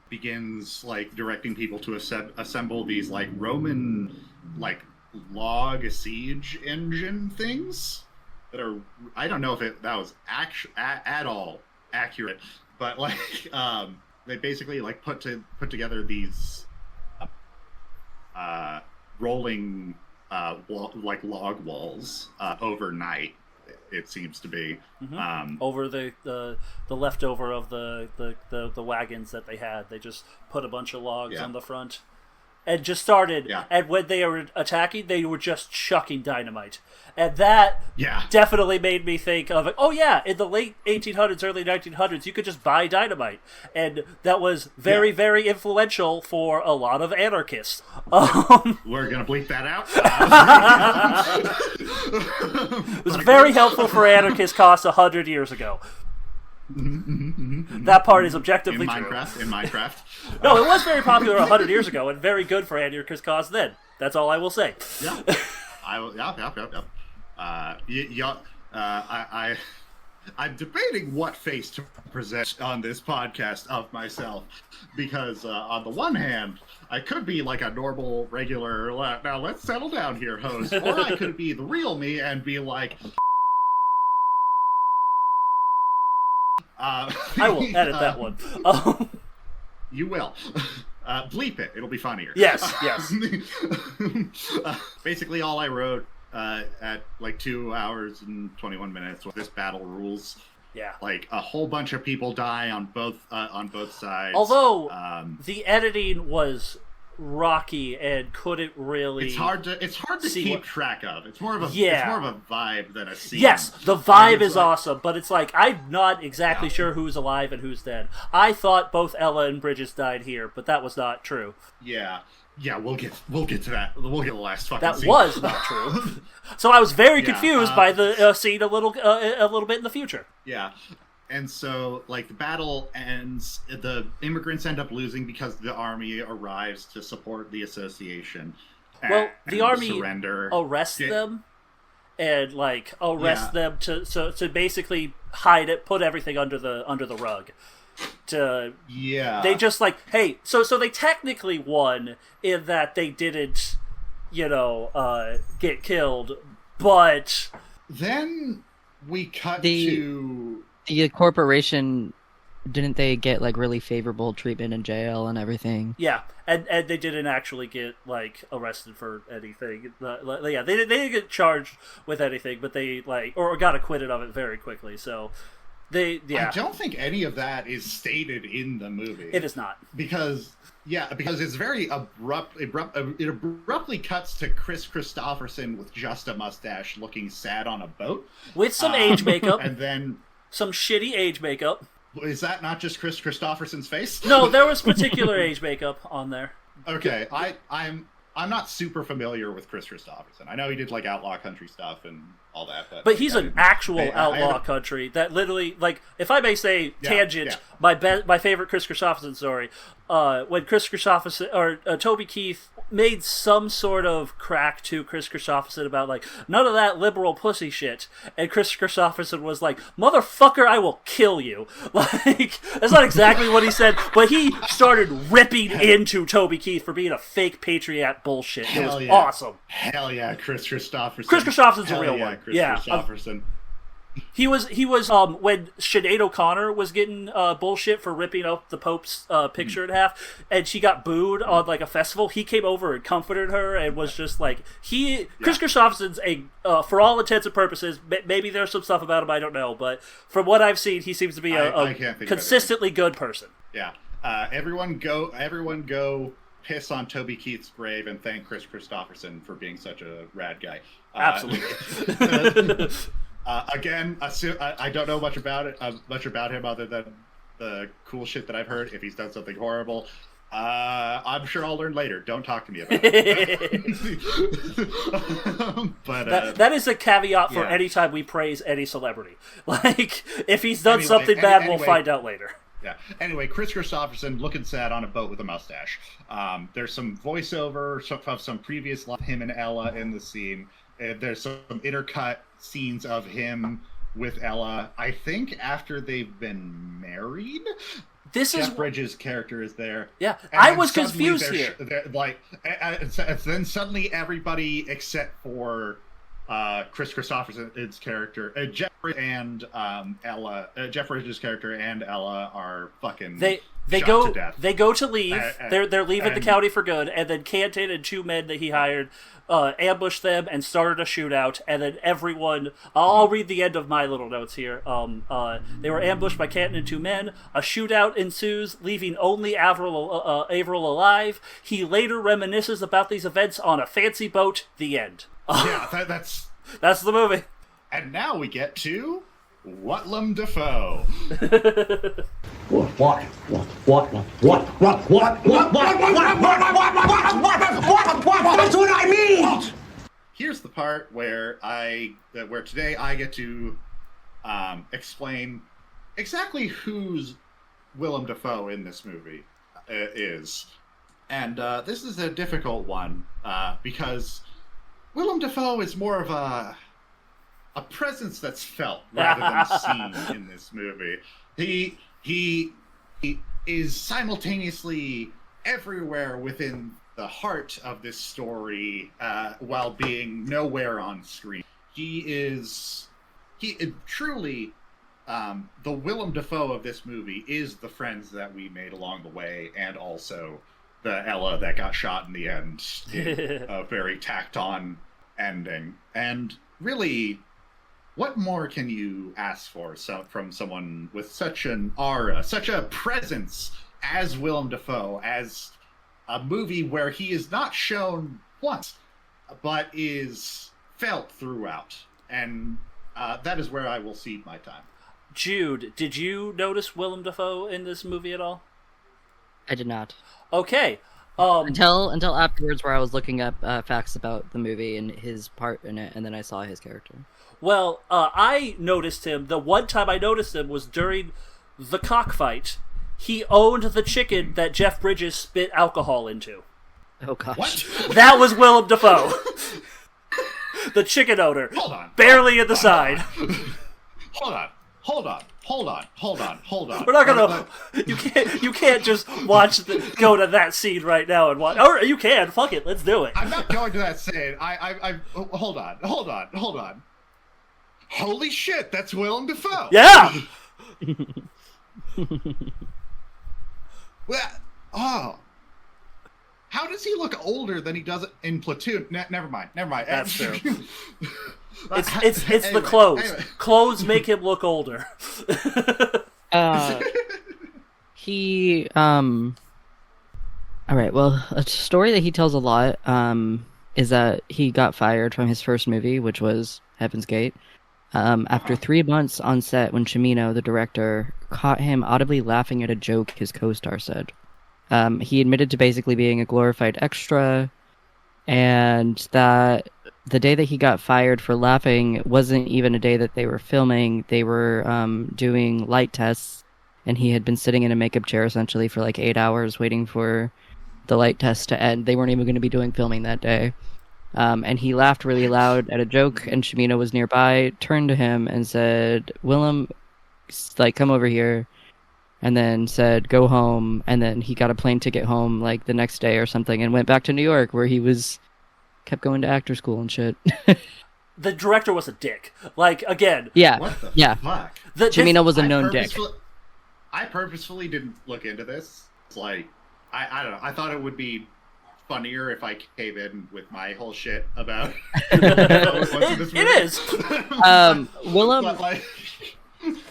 begins like directing people to assemble these like Roman like log siege engine things that are, I don't know if that was at all accurate, but like they basically like put together these rolling like log walls overnight. It seems to be over the leftover of the wagons that they had. They just put a bunch of logs on the front and just started. Yeah. And when they were attacking, they were just chucking dynamite, and that definitely made me think of, oh yeah, in the late 1800s, early 1900s, you could just buy dynamite, and that was very very influential for a lot of anarchists. We're gonna bleep that out. It was very helpful for anarchist cause 100 years ago. That part is objectively in true. In Minecraft. No, it was very popular 100 years ago and very good for anarchist cause then. That's all I will say. Yeah. I'm debating what face to present on this podcast of myself, because on the one hand, I could be like a normal, regular, now let's settle down here, host, or I could be the real me and be like, I will edit that one. You will. Bleep it. It'll be funnier. Yes. Basically, all I wrote at like 2 hours and 21 minutes was this battle rules. Yeah. Like a whole bunch of people die on both sides. Although the editing was rocky and couldn't really. It's hard to keep track of. It's more of a vibe than a scene. Yes, the vibe is awesome, but it's like I'm not exactly sure who's alive and who's dead. I thought both Ella and Bridges died here, but that was not true. Yeah, we'll get to that. We'll get the last fucking that scene. Was not true. So I was very confused by the scene a little bit in the future. Yeah. And so, like, the battle ends, the immigrants end up losing because the army arrives to support the association. Well, the army surrender. Arrests them and, like, them to basically hide it, put everything under the rug. They just, like, hey, so they technically won in that they didn't, get killed, but... Then we cut to... The corporation, didn't they get like really favorable treatment in jail and everything? Yeah, and they didn't actually get like arrested for anything. They didn't get charged with anything, but they or got acquitted of it very quickly. So I don't think any of that is stated in the movie. It is not because it's very abrupt. It abruptly cuts to Chris Christopherson with just a mustache, looking sad on a boat with some age makeup, and then. Some shitty age makeup. Is that not just Chris Christopherson's face? No, there was particular age makeup on there. Okay, I'm not super familiar with Chris Christopherson. I know he did like Outlaw Country stuff and all that, but he's an actual Outlaw Country that literally, like, if I may say, tangent. My favorite Chris Christopherson story. When Chris Christopherson or Toby Keith made some sort of crack to Chris Christopherson about like none of that liberal pussy shit, and Chris Christopherson was like, "Motherfucker, I will kill you." Like, that's not exactly what he said, but he started ripping into Toby Keith for being a fake patriot bullshit. It was awesome. Hell yeah, Chris Christopherson. Chris Christopherson's a real one. Chris Christopherson. He was when Sinead O'Connor was getting bullshit for ripping up the Pope's picture in half, and she got booed on like a festival. He came over and comforted her and was just like Chris Christopherson's for all intents and purposes. Maybe there's some stuff about him I don't know, but from what I've seen, he seems to be a consistently good person. Yeah, everyone go piss on Toby Keith's grave and thank Chris Christopherson for being such a rad guy. Absolutely. Again, I don't know much about him other than the cool shit that I've heard. If he's done something horrible, I'm sure I'll learn later. Don't talk to me about it. But that is a caveat for yeah. any time we praise any celebrity. Like, if he's done something bad, we'll find out later. Yeah. Anyway, Chris Christopherson looking sad on a boat with a mustache. There's some voiceover of some previous him and Ella in the scene. There's some intercut scenes of him with Ella. I think after they've been married. Jeff Bridges' character is there. Yeah, I was confused here. Then suddenly everybody except for Chris Christopherson's character, Jeff Bridges' character and Ella are fucking shot to death. They go to leave. They're leaving the county for good, and then Canton and 2 men that he hired ambushed them and started a shootout, and then everyone... I'll read the end of my little notes here. They were ambushed by Canton and 2 men. A shootout ensues, leaving only Averill alive. He later reminisces about these events on a fancy boat. The end. Yeah, that's the movie. And now we get to Willem Dafoe. What? That's what I mean! Here's the part where today I get to explain exactly who's Willem Dafoe in this movie is. And this is a difficult one because Willem Dafoe is more of a presence that's felt rather than seen in this movie. He is simultaneously everywhere within the heart of this story while being nowhere on screen. He truly the Willem Dafoe of this movie is the friends that we made along the way, and also the Ella that got shot in the end in a very tacked on ending. And really, what more can you ask for from someone with such an aura, such a presence as Willem Dafoe, as a movie where he is not shown once, but is felt throughout? And that is where I will cede my time. Jude, did you notice Willem Dafoe in this movie at all? I did not. Okay. Until afterwards, where I was looking up facts about the movie and his part in it, and then I saw his character. Well, I noticed him. The one time I noticed him was during the cockfight. He owned the chicken that Jeff Bridges spit alcohol into. Oh gosh. What? That was Willem Dafoe. The chicken owner. Hold on. Barely in the side. Hold on. We're not gonna. You can't just go to that scene right now and watch. Or you can. Fuck it. Let's do it. I'm not going to that scene. Hold on. Holy shit! That's Willem Dafoe. Yeah. Well, how does he look older than he does in Platoon? Never mind. That's true. It's anyway, the clothes. Anyway. Clothes make him look older. He all right, well, a story that he tells a lot is that he got fired from his first movie, which was Heaven's Gate, after 3 months on set when Cimino, the director, caught him audibly laughing at a joke his co-star said. He admitted to basically being a glorified extra, and that the day that he got fired for laughing wasn't even a day that they were filming. They were doing light tests, and he had been sitting in a makeup chair essentially for like 8 hours waiting for the light test to end. They weren't even going to be doing filming that day. And he laughed really loud at a joke, and Cimino was nearby, turned to him and said, "Willem, like, come over here," and then said, "Go home." And then he got a plane ticket home like the next day or something and went back to New York, where he kept going to actor school and shit. The director was a dick. Like, again. Yeah. What the fuck? Cimino was a known dick. I purposefully didn't look into this. It's like, I don't know. I thought it would be funnier if I came in with my whole shit about it is.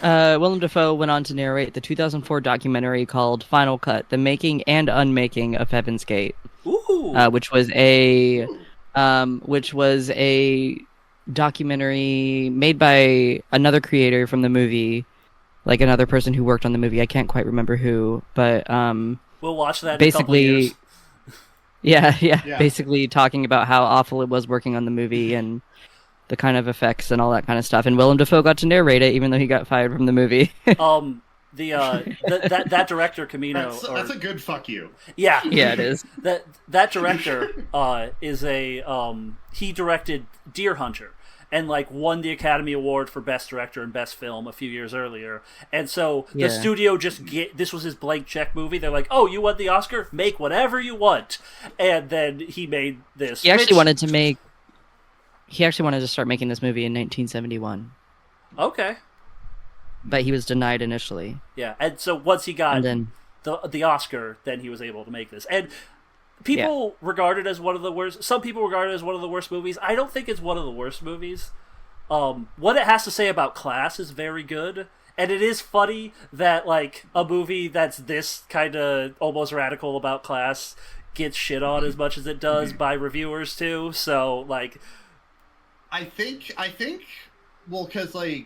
Willem Dafoe went on to narrate the 2004 documentary called Final Cut: The Making and Unmaking of Heaven's Gate, which was a documentary made by another creator from the movie, like another person who worked on the movie. I can't quite remember who, but We'll watch that in a couple years. Yeah. Basically talking about how awful it was working on the movie and the kind of effects and all that kind of stuff. And Willem Dafoe got to narrate it, even though he got fired from the movie. That director Camino. That's a good fuck you. Yeah, it is. That director is he directed Deer Hunter and like won the Academy Award for Best Director and Best Film a few years earlier. And so the studio this was his blank check movie. They're like, "Oh, you won the Oscar? Make whatever you want." And then he made this. He actually wanted to start making this movie in 1971. Okay. But he was denied initially. Yeah, and so once he got the Oscar, then he was able to make this. And people regard it as one of the worst. Some people regard it as one of the worst movies. I don't think it's one of the worst movies. What it has to say about class is very good, and it is funny that like a movie that's this kind of almost radical about class gets shit on as much as it does by reviewers too. So like, I think, well, because like.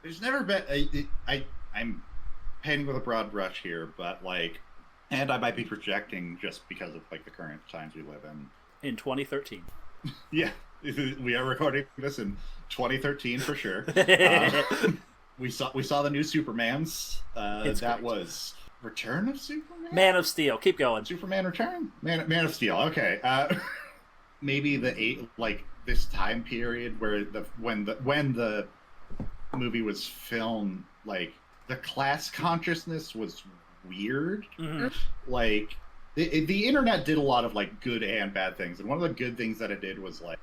There's never been I'm painting with a broad brush here, but like, and I might be projecting just because of like the current times we live in 2013. Yeah, we are recording this in 2013 for sure. We saw the new Supermans. That was Return of Superman. Man of Steel. Keep going. Superman Return. Man of Steel. Okay. Maybe this time period where when the movie was filmed, like the class consciousness was weird. Like the internet did a lot of like good and bad things, and one of the good things that it did was like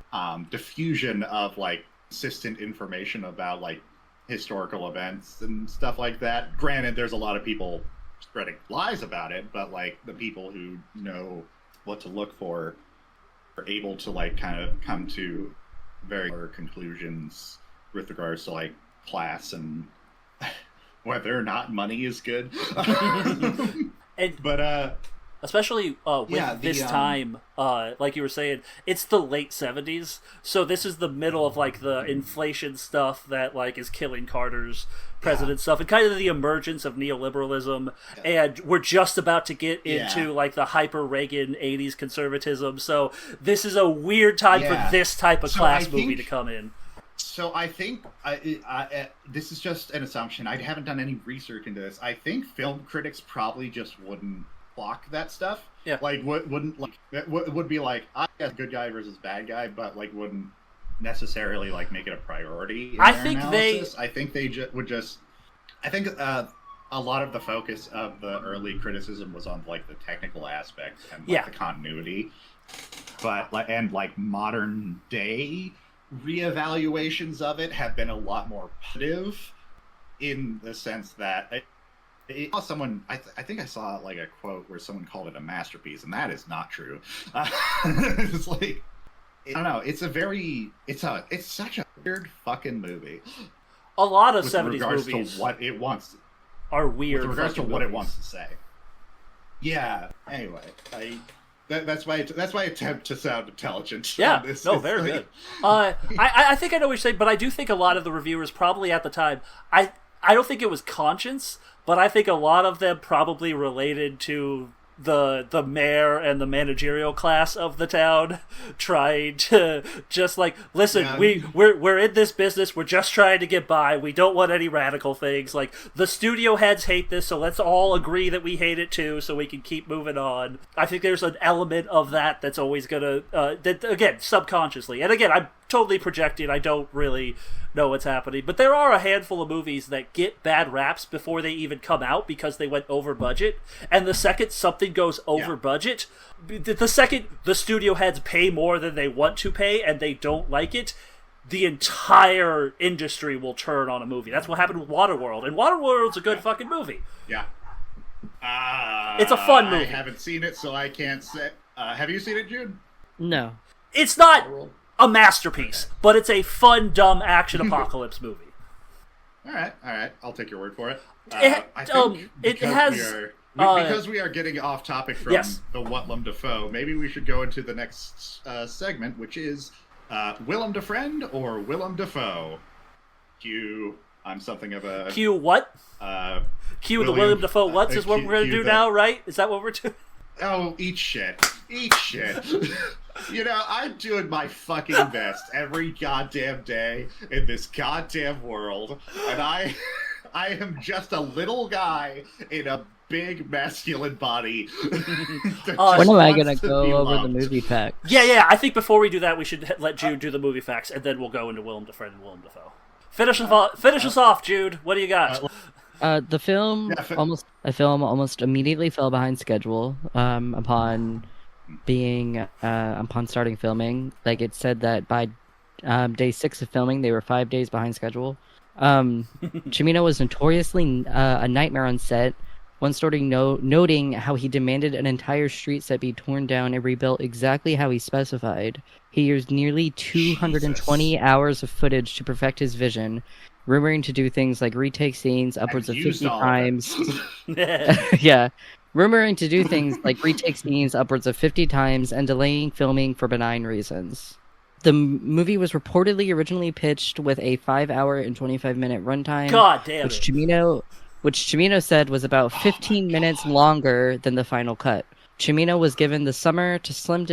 diffusion of like consistent information about like historical events and stuff like that. Granted, there's a lot of people spreading lies about it, but like the people who know what to look for are able to like kind of come to very clear conclusions with regards to like class and whether or not money is good. But especially with this time, like you were saying, it's the late 70s, so this is the middle of like the inflation stuff that like is killing Carter's president stuff, and kind of the emergence of neoliberalism, and we're just about to get into like the hyper Reagan 80s conservatism, so this is a weird time for this type of class movie to come in. So I think this is just an assumption. I haven't done any research into this. I think film critics probably just wouldn't block that stuff. Yeah. Like wouldn't like would be like, I guess good guy versus bad guy, but like wouldn't necessarily like make it a priority in their analysis. I think they would just. I think a lot of the focus of the early criticism was on like the technical aspects and like the continuity, but like modern day reevaluations of it have been a lot more positive, in the sense that I think I saw like a quote where someone called it a masterpiece, and that is not true. It's like, I don't know. It's such a weird fucking movie. A lot of with 70s regards movies to what it wants are weird. With regards to what movies. it wants to say. Yeah. Anyway, that's why I attempt to sound intelligent. Yeah. On this. No, very good. I think I know what you're saying, but I do think a lot of the reviewers probably at the time, I don't think it was conscious, but I think a lot of them probably related to the mayor and the managerial class of the town trying to just like, listen, we're in this business, we're just trying to get by, we don't want any radical things, like the studio heads hate this, so let's all agree that we hate it too so we can keep moving on. I think there's an element of that that's always gonna that, again, subconsciously, and again, I'm totally projecting, I don't really know what's happening, but there are a handful of movies that get bad raps before they even come out because they went over budget, and the second something goes over budget, the second the studio heads pay more than they want to pay and they don't like it, the entire industry will turn on a movie. That's what happened with Waterworld, and Waterworld's a good fucking movie. Yeah. It's a fun movie. I haven't seen it, so I can't say. Have you seen it, Jude? No. It's not a masterpiece, but it's a fun, dumb action apocalypse movie. All right. I'll take your word for it. Because we are getting off topic from the Willem Dafoe, maybe we should go into the next segment, which is Willem Defriend or Willem Dafoe. You I'm something of a Cue what? Cue the Willem Dafoe what's is what we're going to do now, right? Is that what we're doing? Oh, eat shit. Eat shit. You know, I'm doing my fucking best every goddamn day in this goddamn world, and I am just a little guy in a big masculine body. When am I going to go over the movie facts? Yeah, I think before we do that, we should let Jude do the movie facts, and then we'll go into Willem Dafoe and Willem Dafoe. Finish us off, Jude. What do you got? The film almost immediately fell behind schedule upon starting filming. Like, it said that by day 6 of filming, they were 5 days behind schedule. Cimino was notoriously a nightmare on set. One story noting how he demanded an entire street set be torn down and rebuilt exactly how he specified. He used nearly 220 hours of footage to perfect his vision, rumoring to do things like retake scenes upwards of 50 times. Yeah. Rumoring to do things like retake scenes upwards of 50 times and delaying filming for benign reasons. The movie was reportedly originally pitched with a 5-hour and 25-minute runtime. God damn which Cimino said was about 15 minutes longer than the final cut. Cimino was given the summer to slim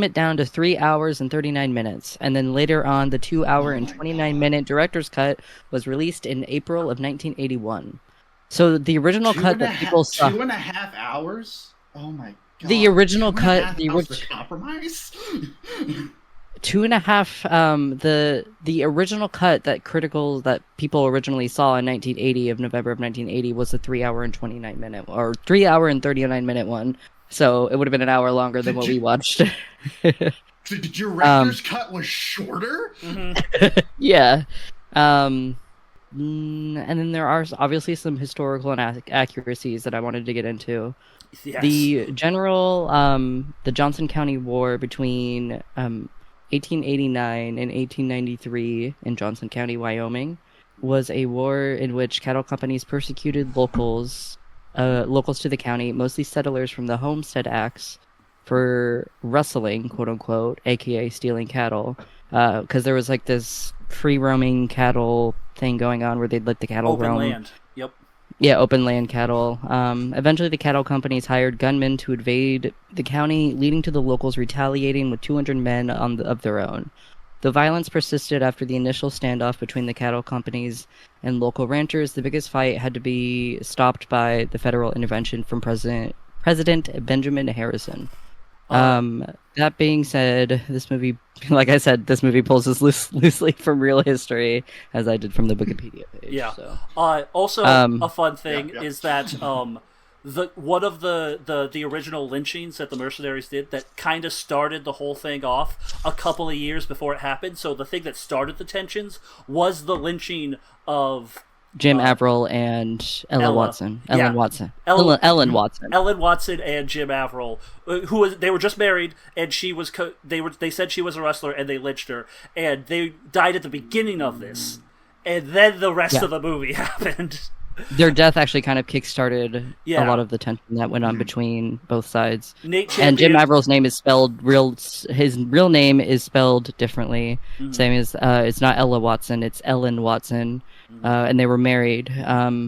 it down to 3 hours and 39 minutes, and then later on the 2-hour and 29-minute director's cut was released in April of 1981. So the original cut that people saw... 2.5 hours? Oh my god. The original cut... The compromise? 2.5... The original cut that people originally saw in November of 1980 was the 3-hour and 29-minute, or 3-hour and 39-minute one. So it would have been an hour longer than what we watched. The director's cut was shorter? Mm-hmm. Yeah. And then there are obviously some historical inaccuracies that I wanted to get into. Yes. The Johnson County War between 1889 and 1893 in Johnson County, Wyoming, was a war in which cattle companies persecuted locals to the county, mostly settlers from the Homestead Acts, for rustling, quote unquote, aka stealing cattle, because there was like this free roaming cattle thing going on where they'd let the cattle roam. Open land. Yep. Yeah, open land cattle. Eventually the cattle companies hired gunmen to invade the county, leading to the locals retaliating with 200 men of their own. The violence persisted after the initial standoff between the cattle companies and local ranchers. The biggest fight had to be stopped by the federal intervention from President Benjamin Harrison. That being said, this movie, like I said, pulls this loosely from real history, as I did from the Wikipedia page. Yeah. So. Also, a fun thing is that one of the original lynchings that the mercenaries did that kind of started the whole thing off a couple of years before it happened. So the thing that started the tensions was the lynching of Jim Averill and Ellen Watson. Ellen Watson and Jim Averill, they were just married, and they said she was a wrestler, and they lynched her, and they died at the beginning of this, and then the rest of the movie happened. Their death actually kind of kick-started a lot of the tension that went on between both sides. And Jim Averill's name is his real name is spelled differently. Mm-hmm. Same as, it's not Ella Watson, it's Ellen Watson. And they were married.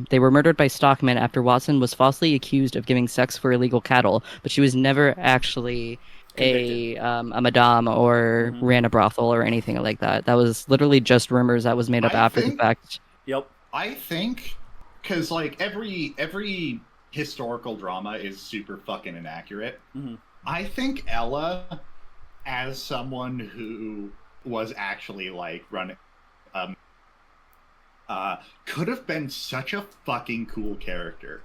They were murdered by stockmen after Watson was falsely accused of giving sex for illegal cattle, but she was never actually a madame or ran a brothel or anything like that. That was literally just rumors that was made up after the fact. Yep. I think... Because, like, every historical drama is super fucking inaccurate. Mm-hmm. I think Ella, as someone who was actually, like, running... could have been such a fucking cool character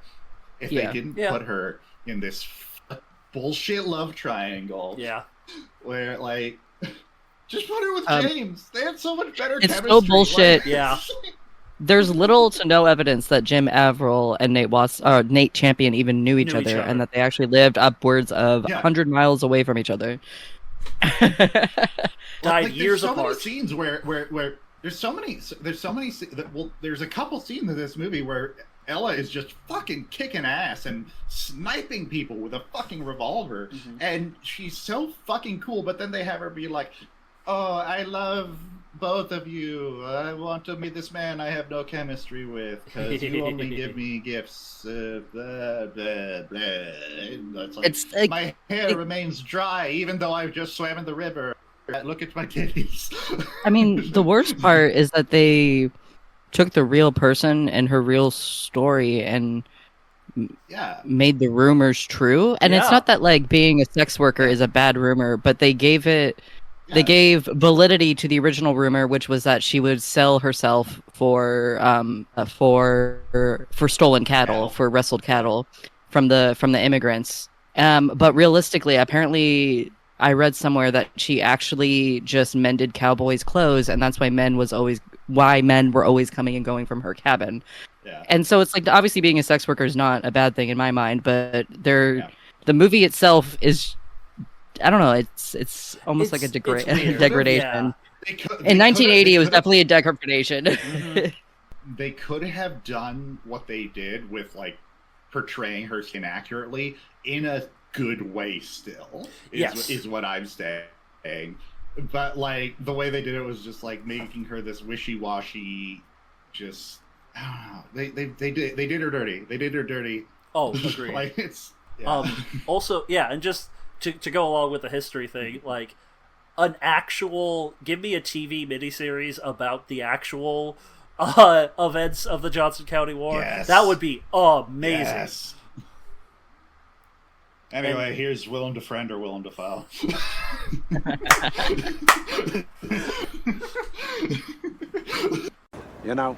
if they didn't put her in this bullshit love triangle. Yeah. Where, like... Just put her with James. They had so much better chemistry. It's so bullshit. Like, yeah. There's little to no evidence that Jim Averill and Nate Champion even knew each other, and that they actually lived upwards of 100 miles away from each other. Died years apart. There's so many scenes where there's a couple scenes in this movie where Ella is just fucking kicking ass and sniping people with a fucking revolver, and she's so fucking cool. But then they have her be like, Oh, I love both of you. I want to meet this man I have no chemistry with because you only give me gifts. Blah, blah, blah. It's like, It's like, my hair remains dry even though I've just swam in the river. Look at my titties. I mean, the worst part is that they took the real person and her real story and Yeah. made the rumors true. And it's Yeah. not that like being a sex worker is a bad rumor, but they gave they gave validity to the original rumor, which was that she would sell herself for stolen cattle, for wrestled cattle from the immigrants. But realistically, apparently, I read somewhere that she actually just mended cowboys' clothes, and that's why men were always coming and going from her cabin. Yeah. And so it's like, obviously being a sex worker is not a bad thing in my mind, but the movie itself is, I don't know, it's almost like a weird. degradation. Yeah. In 1980, it was definitely a degradation. Mm-hmm. They could have done what they did with like portraying her skin accurately in a good way still is what I'm saying. But like the way they did it was just like making her this wishy-washy, just I don't know. They did her dirty. They did her dirty. Oh, agreed. Like it's also, yeah, and just to go along with the history thing, like an actual give me a TV miniseries about the actual events of the Johnson County War. Yes. That would be amazing. Yes. Anyway, here's Willem Dafriend or Willem Dafoe. You know,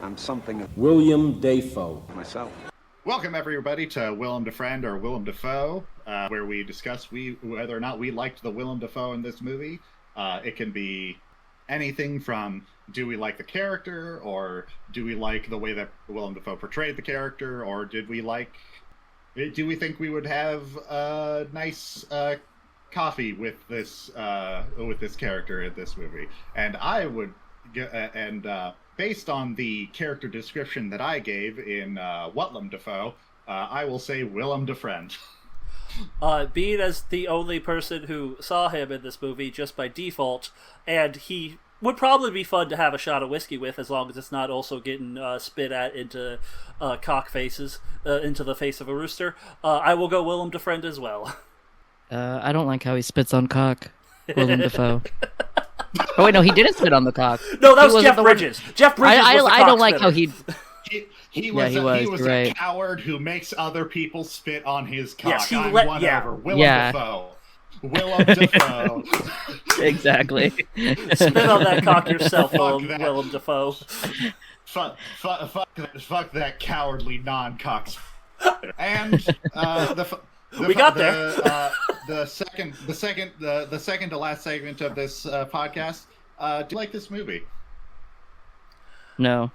I'm something of William Dafoe. myself. Welcome everybody to Willem Dafriend or Willem Dafoe, where we discuss whether or not we liked the Willem Dafoe in this movie. It can be anything from do we like the character, or do we like the way that Willem Dafoe portrayed the character, or do we think we would have a nice coffee with this character in this movie? And I would, based on the character description that I gave in Willem Dafoe, I will say Willem Dafriend. Being as the only person who saw him in this movie just by default, and he would probably be fun to have a shot of whiskey with, as long as it's not also getting spit at into cock faces, into the face of a rooster. I will go Willem Dafriend as well. I don't like how he spits on cock, Willem Dafoe. Oh wait, no, he didn't spit on the cock. No, that was Jeff Bridges. Jeff Bridges was the I cock don't like spitter. how he. He was a right. coward who makes other people spit on his cock. Yes, I'm whatever. Willem Dafoe. Willem Dafoe. Exactly. Spit on that cock yourself, Willem Dafoe. Fuck that cowardly non-cock spitter. And We got there. The second to last segment of this podcast. Do you like this movie? No.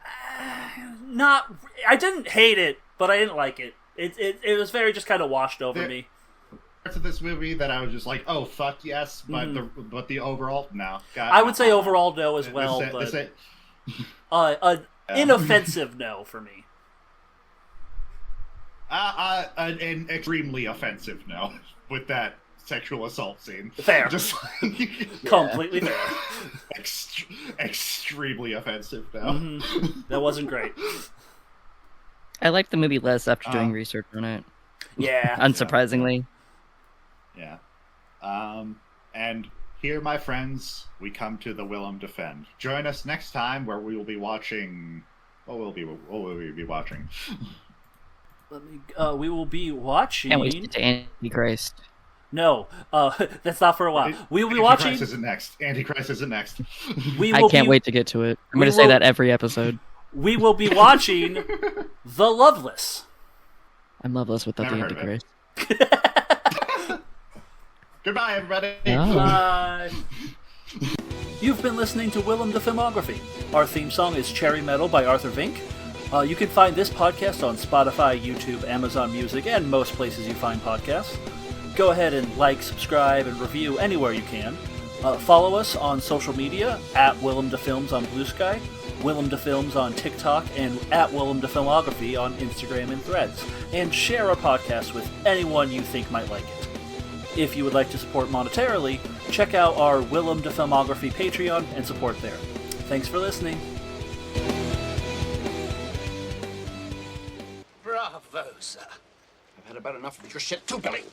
I didn't hate it, but I didn't like it. It was very just kind of washed over me. Parts of this movie that I was just like, oh fuck yes, but the overall no. I would say overall no as well, but inoffensive no for me. An extremely offensive no with that sexual assault scene. Fair. Just Completely fair. Extremely offensive no. Mm-hmm. That wasn't great. I liked the movie less after doing research on it. Yeah. Unsurprisingly. Yeah. And here, my friends, we come to the Willem Defend. Join us next time where we will be watching. What will we be watching? We will be watching. Can't wait to get to Antichrist. No, that's not for a while. We will be Antichrist watching. isn't next. Antichrist isn't next. I can't wait to get to it. I'm going to say that every episode. We will be watching The Loveless. I'm loveless without Never the heard of it. Antichrist. Goodbye, everybody. Oh. Bye. You've been listening to Willem Dafilmography. Our theme song is Cherry Metal by Arthur Vink. You can find this podcast on Spotify, YouTube, Amazon Music, and most places you find podcasts. Go ahead and like, subscribe, and review anywhere you can. Follow us on social media at Willem Dafilms on Blue Sky, Willem Dafilms on TikTok, and at Willem Dafilmography on Instagram and Threads. And share our podcast with anyone you think might like it. If you would like to support monetarily, check out our Willem Dafilmography Patreon and support there. Thanks for listening. Bravo, sir. I've had about enough of your shit too, Billy.